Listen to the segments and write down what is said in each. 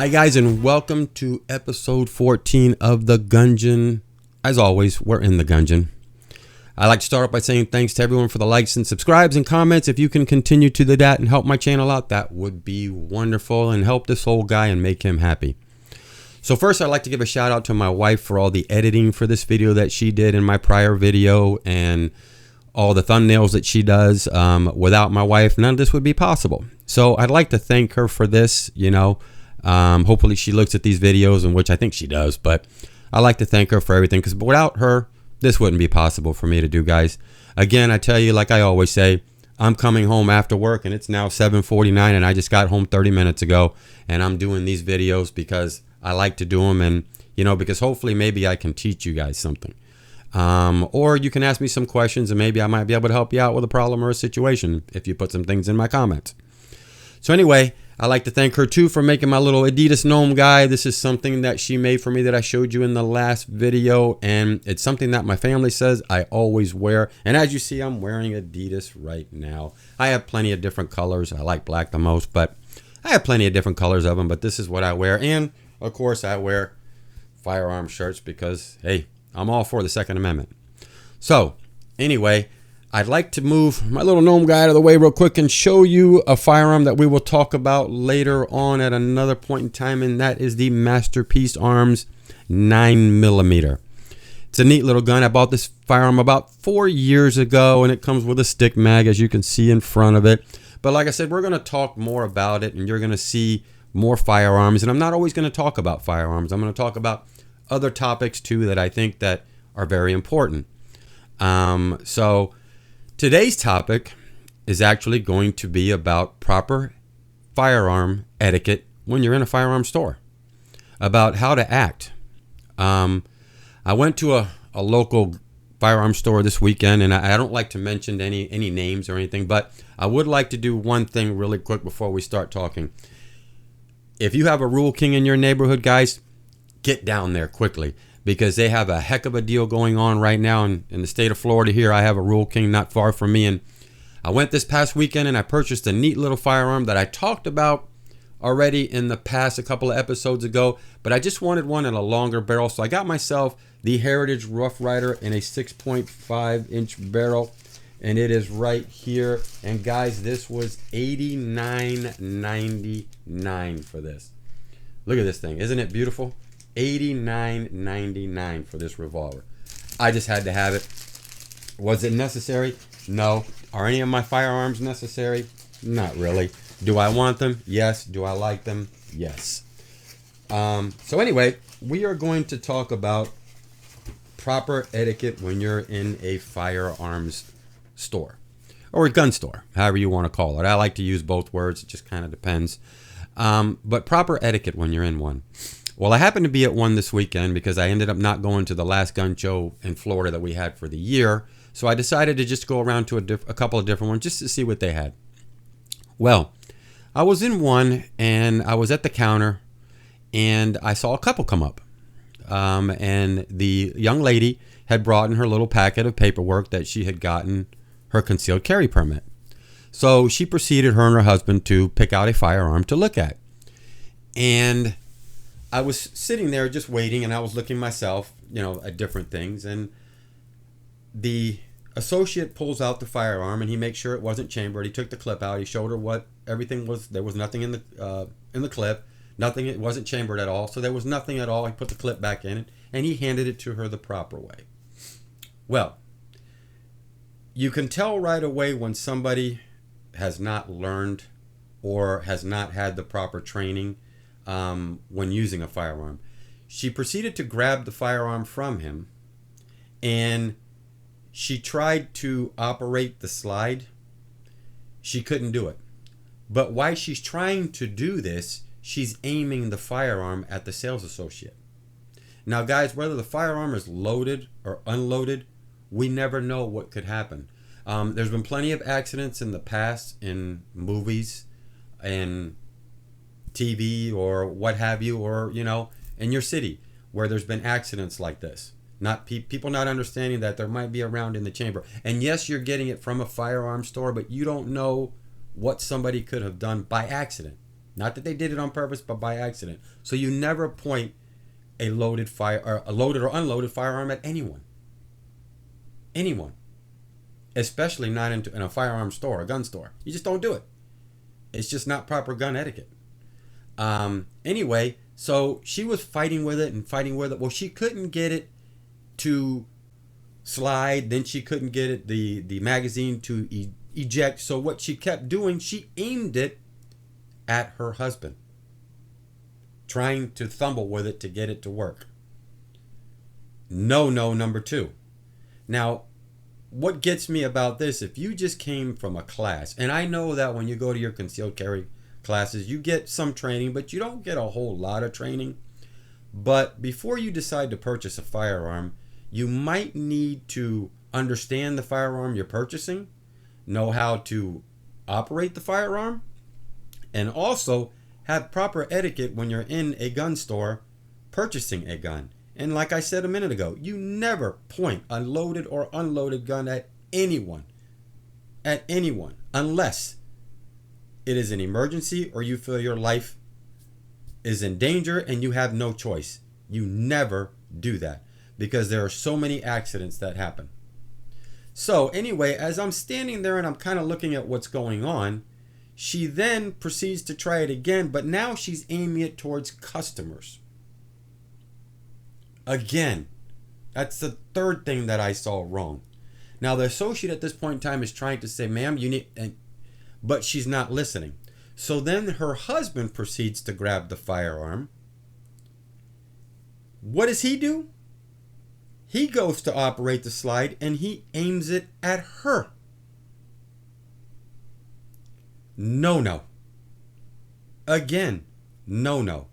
Hi guys, and welcome to episode 14 of the Gungeon. As always, we're in the Gungeon. I'd like to start off by saying thanks to everyone for the likes and subscribes and comments. If you can continue to do that and help my channel out, that would be wonderful and help this old guy and make him happy. So first, I'd like to give a shout out to my wife for all the editing for this video that she did in my prior video and all the thumbnails that she does. Without my wife, none of this would be possible. So I'd like to thank her for this, hopefully she looks at these videos, and which I think she does, but I like to thank her for everything, because without her, this wouldn't be possible for me to do, guys. Again, I tell you, like I always say, I'm coming home after work, and it's now 7:49, and I just got home 30 minutes ago, and I'm doing these videos because I like to do them, and because hopefully maybe I can teach you guys something, or you can ask me some questions, and maybe I might be able to help you out with a problem or a situation if you put some things in my comments. So anyway, I'd like to thank her too for making my little Adidas gnome guy. This is something that she made for me that I showed you in the last video, and it's something that my family says I always wear. And as you see, I'm wearing Adidas right now. I have plenty of different colors. I like black the most, but I have plenty of different colors of them, but this is what I wear. And of course, I wear Firearm shirts because, hey, I'm all for the Second Amendment. So anyway, I'd like to move my little gnome guy out of the way real quick and show you a firearm that we will talk about later on at another point in time, and that is the Masterpiece Arms 9mm. It's a neat little gun. I bought this firearm about 4 years ago, and it comes with a stick mag, as you can see in front of it. But like I said, we're going to talk more about it, and you're going to see more firearms. And I'm not always going to talk about firearms. I'm going to talk about other topics too that I think that are very important. So today's topic is actually going to be about proper firearm etiquette when you're in a firearm store, about how to act. I went to a local firearm store this weekend, and I don't like to mention any names or anything, but I would like to do one thing really quick before we start talking. If you have a Rural King in your neighborhood, guys, get down there quickly, because they have a heck of a deal going on right now in the state of Florida. Here I have a Rural King not far from me, and I went this past weekend and I purchased a neat little firearm that I talked about already in the past a couple of episodes ago, but I just wanted one in a longer barrel, so I got myself the Heritage Rough Rider in a 6.5-inch barrel, and it is right here. And guys, this was $89.99 for this. Look at this thing. Isn't it beautiful? $89.99 for this revolver. I just had to have it. Was it necessary? No. Are any of my firearms necessary? Not really. Do I want them? Yes. Do I like them? Yes. So anyway, we are going to talk about proper etiquette when you're in a firearms store or a gun store, however you want to call it. I like to use both words. It just kind of depends. But proper etiquette when you're in one. Well, I happened to be at one this weekend because I ended up not going to the last gun show in Florida that we had for the year. So I decided to just go around to a couple of different ones just to see what they had. Well, I was in one, and I was at the counter, and I saw a couple come up. And the young lady had brought in her little packet of paperwork that she had gotten her concealed carry permit. So she proceeded, her and her husband, to pick out a firearm to look at. And I was sitting there just waiting, and I was looking myself, at different things. And the associate pulls out the firearm, and he makes sure it wasn't chambered. He took the clip out. He showed her what everything was. There was nothing in the clip. Nothing. It wasn't chambered at all. So there was nothing at all. He put the clip back in it, and he handed it to her the proper way. Well, you can tell right away when somebody has not learned or has not had the proper training when using a firearm. She proceeded to grab the firearm from him, and she tried to operate the slide. She couldn't do it. But while she's trying to do this, she's aiming the firearm at the sales associate. Now, guys, whether the firearm is loaded or unloaded, we never know what could happen. There's been plenty of accidents in the past in movies and TV or what have you, or in your city where there's been accidents like this. Not people not understanding that there might be a round in the chamber. And yes, you're getting it from a firearm store, but you don't know what somebody could have done by accident. Not that they did it on purpose, but by accident. So you never point a loaded or unloaded firearm at anyone. Anyone. Especially not in a firearm store, a gun store. You just don't do it. It's just not proper gun etiquette. Anyway, so she was fighting with it and fighting with it. Well, she couldn't get it to slide. Then she couldn't get it the magazine to eject. So what she kept doing, she aimed it at her husband, trying to fumble with it to get it to work. No, number two. Now, what gets me about this, if you just came from a class, and I know that when you go to your concealed carry classes, you get some training, but you don't get a whole lot of training. But before you decide to purchase a firearm, you might need to understand the firearm you're purchasing, know how to operate the firearm, and also have proper etiquette when you're in a gun store purchasing a gun. And like I said a minute ago, you never point a loaded or unloaded gun at anyone, unless it is an emergency or you feel your life is in danger and you have no choice. You never do that because there are so many accidents that happen. So anyway, as I'm standing there and I'm kind of looking at what's going on, she then proceeds to try it again, but now she's aiming it towards customers. Again, that's the third thing that I saw wrong. Now the associate at this point in time is trying to say, ma'am, you need, but she's not listening. So then her husband proceeds to grab the firearm. What does he do? He goes to operate the slide and he aims it at her. No. Again, no.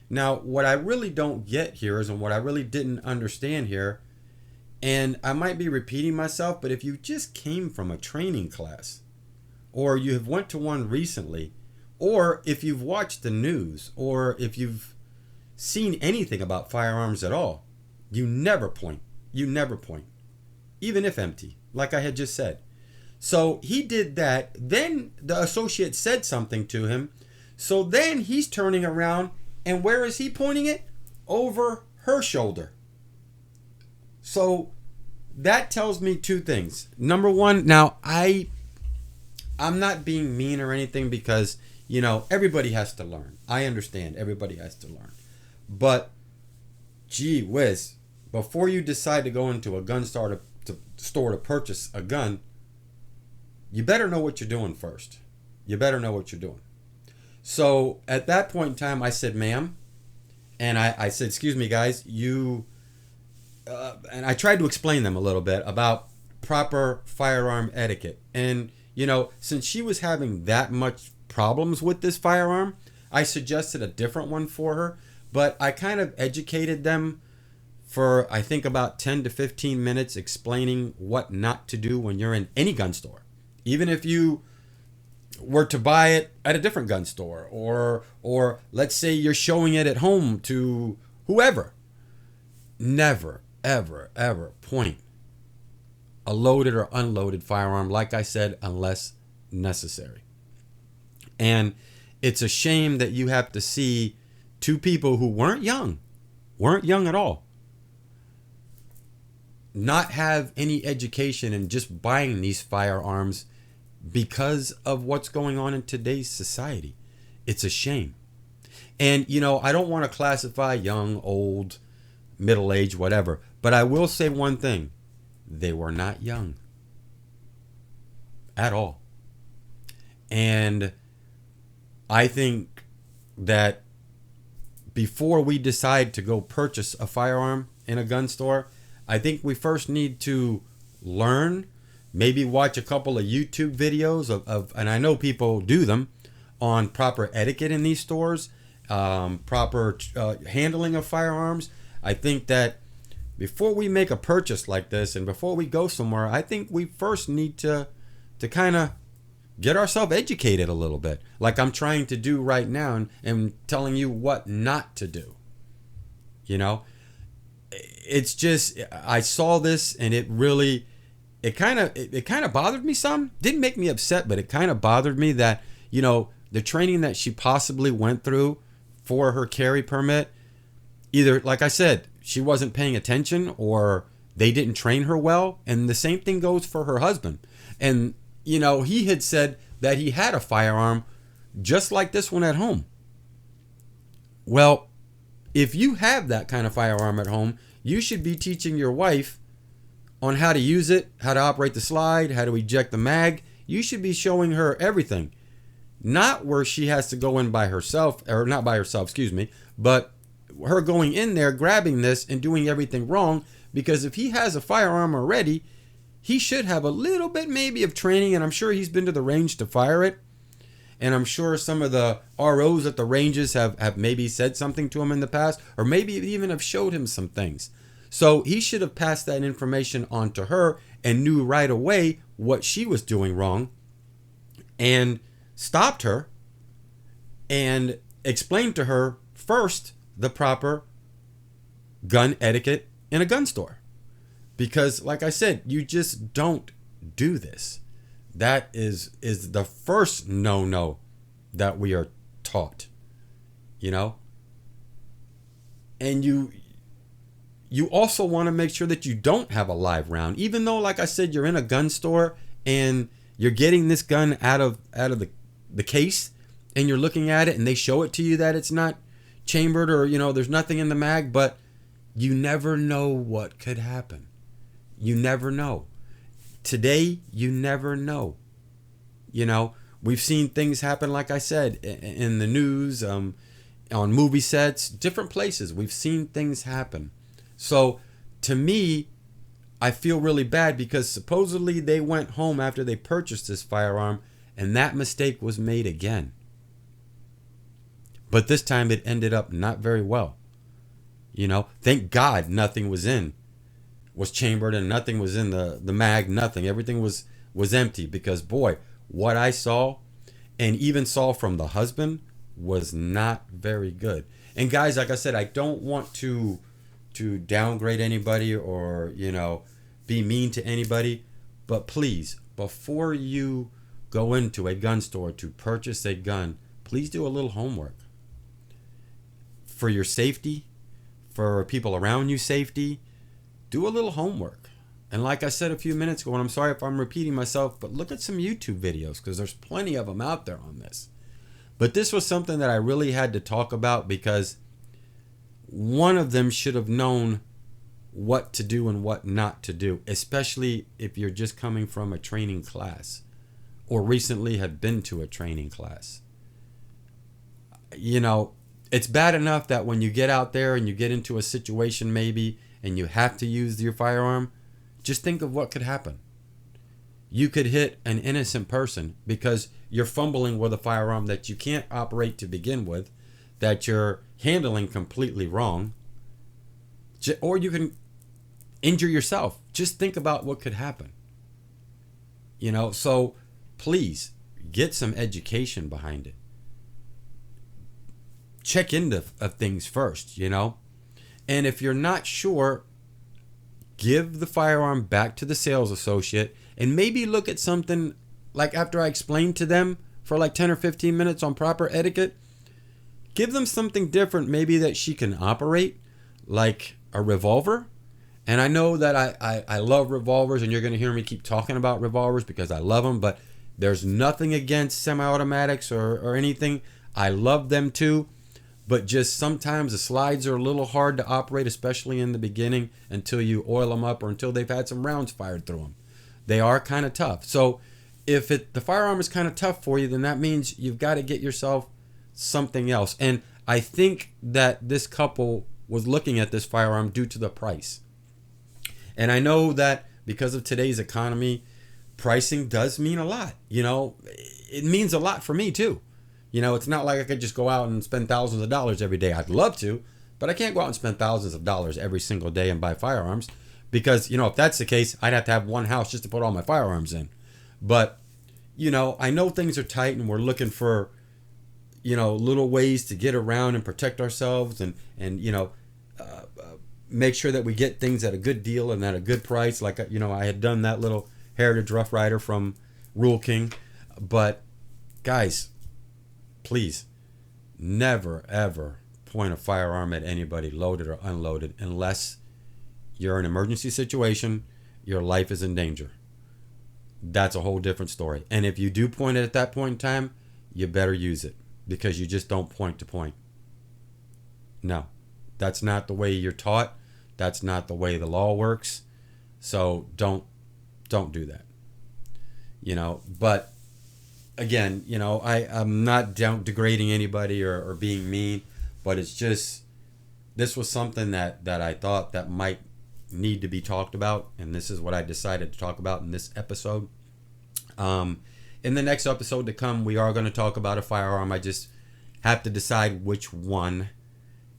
Now, what I really don't get here is, and what I really didn't understand here, and I might be repeating myself, but if you just came from a training class, or you have went to one recently, or if you've watched the news, or if you've seen anything about firearms at all, you never point. Even if empty, like I had just said. So he did that. Then the associate said something to him. So then he's turning around, and where is he pointing it? Over her shoulder. So that tells me two things. Number one, now I'm not being mean or anything because, everybody has to learn. I understand everybody has to learn. But gee whiz, before you decide to go into a gun store to purchase a gun, you better know what you're doing first. So at that point in time, I said, ma'am, and I said, excuse me, guys, and I tried to explain them a little bit about proper firearm etiquette. And, since she was having that much problems with this firearm, I suggested a different one for her, but I kind of educated them for, I think, about 10 to 15 minutes explaining what not to do when you're in any gun store. Even if you were to buy it at a different gun store, or let's say you're showing it at home to whoever, never, ever point a loaded or unloaded firearm, like I said, unless necessary. And it's a shame that you have to see two people who weren't young at all, not have any education and just buying these firearms because of what's going on in today's society. It's a shame. And, I don't want to classify young, old, middle-aged, whatever, but I will say one thing. They were not young at all. And I think that before we decide to go purchase a firearm in a gun store, I think we first need to learn, maybe watch a couple of YouTube videos of and I know people do them, on proper etiquette in these stores, proper handling of firearms. I think that before we make a purchase like this and before we go somewhere, I think we first need to kind of get ourselves educated a little bit, like I'm trying to do right now and telling you what not to do. It's just, I saw this and it kind of bothered me some. Didn't make me upset, but it kind of bothered me that, the training that she possibly went through for her carry permit, either, like I said, she wasn't paying attention or they didn't train her well. And the same thing goes for her husband. And, you know, he had said that he had a firearm just like this one at home. Well, if you have that kind of firearm at home, you should be teaching your wife on how to use it, how to operate the slide, how to eject the mag. You should be showing her everything. Not where she has to go in by herself, or not by herself, excuse me, but her going in there, grabbing this and doing everything wrong. Because if he has a firearm already, he should have a little bit maybe of training, and I'm sure he's been to the range to fire it. And I'm sure some of the ROs at the ranges have maybe said something to him in the past, or maybe even have showed him some things. So he should have passed that information on to her and knew right away what she was doing wrong and stopped her and explained to her first the proper gun etiquette in a gun store. Because, like I said, you just don't do this. That is the first no-no that we are taught, you know? And you also want to make sure that you don't have a live round. Even though, like I said, you're in a gun store and you're getting this gun out of the case and you're looking at it and they show it to you that it's not chambered or, you know, there's nothing in the mag, but you never know what could happen. You never know. Today, you never know. You know, we've seen things happen, like I said, in the news, on movie sets, different places. We've seen things happen. So, to me, I feel really bad because supposedly they went home after they purchased this firearm and that mistake was made again. But this time it ended up not very well. You know, thank God nothing was chambered and nothing was in the mag, nothing. Everything was empty because, boy, what I saw and even saw from the husband was not very good. And guys, like I said, I don't want to downgrade anybody or, you know, be mean to anybody, but please, before you go into a gun store to purchase a gun, please do a little homework. For your safety, for people around you safety, do a little homework. And like I said a few minutes ago, and I'm sorry if I'm repeating myself, but look at some YouTube videos because there's plenty of them out there on this. But this was something that I really had to talk about because one of them should have known what to do and what not to do, especially if you're just coming from a training class or recently have been to a training class. You know, it's bad enough that when you get out there and you get into a situation maybe and you have to use your firearm, just think of what could happen. You could hit an innocent person because you're fumbling with a firearm that you can't operate to begin with, that you're handling completely wrong, or you can injure yourself. Just think about what could happen. You know, so please get some education behind it. Check into things first, you know. And if you're not sure, give the firearm back to the sales associate and maybe look at something like after I explained to them for like 10 or 15 minutes on proper etiquette, give them something different maybe that she can operate, like a revolver. And I know that I love revolvers and you're going to hear me keep talking about revolvers because I love them, but there's nothing against semi-automatics or anything. I love them too. But just sometimes the slides are a little hard to operate, especially in the beginning until you oil them up or until they've had some rounds fired through them. They are kind of tough. So if the firearm is kind of tough for you, then that means you've got to get yourself something else. And I think that this couple was looking at this firearm due to the price. And I know that because of today's economy, pricing does mean a lot. You know, it means a lot for me too. You know, it's not like I could just go out and spend thousands of dollars every day. I'd love to, but I can't go out and spend thousands of dollars every single day and buy firearms because, you know, if that's the case, I'd have to have one house just to put all my firearms in. But, you know, I know things are tight and we're looking for, you know, little ways to get around and protect ourselves and you know, make sure that we get things at a good deal and at a good price. Like, you know, I had done that little Heritage Rough Rider from Rule King. But, guys, please never ever point a firearm at anybody, loaded or unloaded, unless you're in an emergency situation, your life is in danger. That's a whole different story. And if you do point it at that point in time, you better use it, because you just don't point to point. No, that's not the way you're taught. That's not the way the law works. So don't do that. But again, I'm not degrading anybody or being mean, but it's just, this was something that I thought that might need to be talked about, and this is what I decided to talk about in this episode. In the next episode to come, we are going to talk about a firearm. I just have to decide which one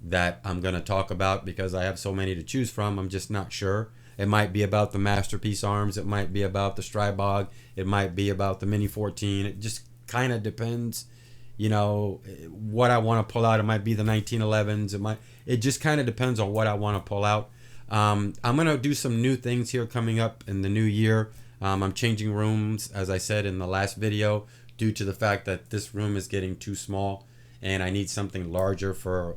that I'm going to talk about, because I have so many to choose from. I'm just not sure. It might be about the Masterpiece Arms. It might be about the Strybog. It might be about the Mini 14. It just kind of depends, what I want to pull out. It might be the 1911s. It just kind of depends on what I want to pull out. I'm going to do some new things here coming up in the new year. I'm changing rooms, as I said in the last video, due to the fact that this room is getting too small, and I need something larger for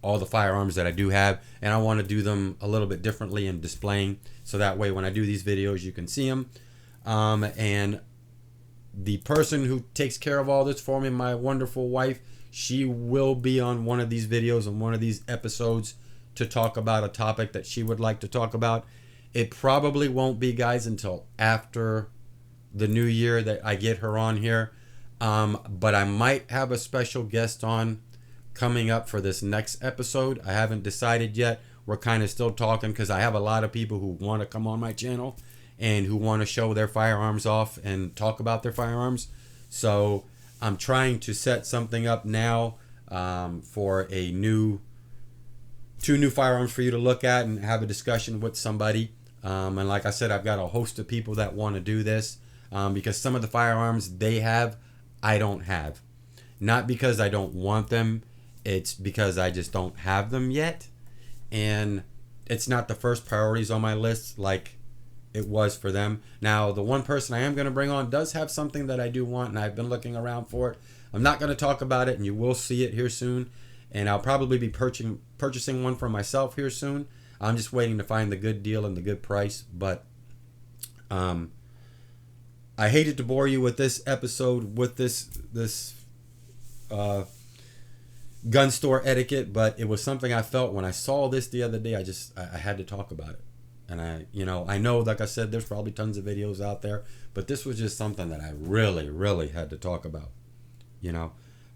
all the firearms that I do have, and I want to do them a little bit differently in displaying, so that way when I do these videos you can see them. And the person who takes care of all this for me, my wonderful wife, she will be on one of these videos and one of these episodes to talk about a topic that she would like to talk about. It probably won't be, guys, until after the new year that I get her on here. But I might have a special guest on coming up for this next episode. I haven't decided yet. We're kind of still talking, because I have a lot of people who want to come on my channel and who want to show their firearms off and talk about their firearms. So I'm trying to set something up now for two new firearms for you to look at and have a discussion with somebody. And like I said, I've got a host of people that want to do this, because some of the firearms they have, I don't have. Not because I don't want them, it's because I just don't have them yet. And it's not the first priorities on my list like it was for them. Now, the one person I am going to bring on does have something that I do want, and I've been looking around for it. I'm not going to talk about it, and you will see it here soon. And I'll probably be purchasing one for myself here soon. I'm just waiting to find the good deal and the good price. But I hated to bore you with this episode, with this gun store etiquette, but it was something I felt when I saw this the other day. I had to talk about it. And I know, like I said, there's probably tons of videos out there, but this was just something that I really, really had to talk about,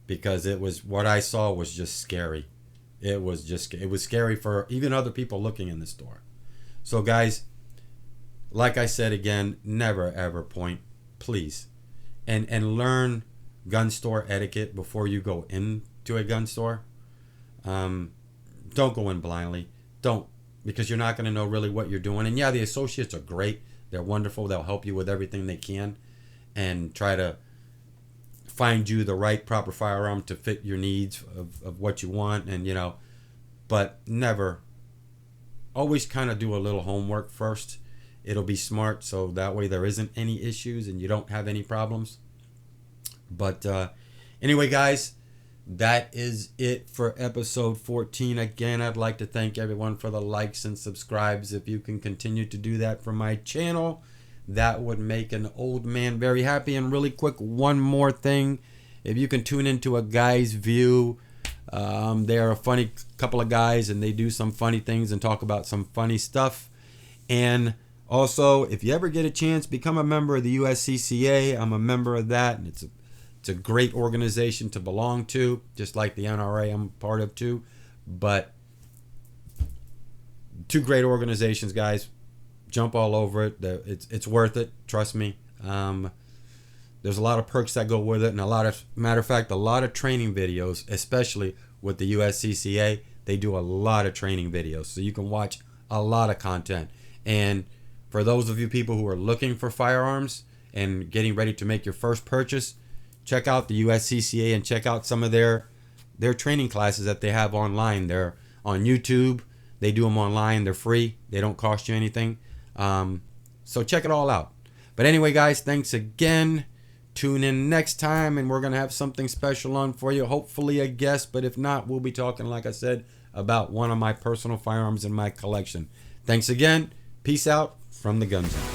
because it was, what I saw was just scary. It was scary for even other people looking in the store. So guys, like I said again, never ever point, please. And learn gun store etiquette before you go into a gun store. Don't go in blindly. Don't, because you're not going to know really what you're doing. And yeah, the associates are great. They're wonderful. They'll help you with everything they can and try to find you the right proper firearm to fit your needs of what you want. And but never, always kind of do a little homework first. It'll be smart, so that way there isn't any issues and you don't have any problems. But anyway, guys, that is it for episode 14. Again, I'd like to thank everyone for the likes and subscribes. If you can continue to do that for my channel, that would make an old man very happy. And really quick, one more thing. If you can tune into a guy's view, they are a funny couple of guys, and they do some funny things and talk about some funny stuff. And also, if you ever get a chance, become a member of the USCCA. I'm a member of that, and it's a great organization to belong to, just like the NRA I'm part of too. But two great organizations, guys. Jump all over it. It's worth it. Trust me. There's a lot of perks that go with it, and matter of fact, a lot of training videos, especially with the USCCA. They do a lot of training videos, so you can watch a lot of content. And for those of you people who are looking for firearms and getting ready to make your first purchase, check out the USCCA and check out some of their training classes that they have online. They're on YouTube. They do them online. They're free. They don't cost you anything. So check it all out. But anyway, guys, thanks again. Tune in next time, and we're going to have something special on for you. Hopefully a guest, but if not, we'll be talking, like I said, about one of my personal firearms in my collection. Thanks again. Peace out from the Gun Zone.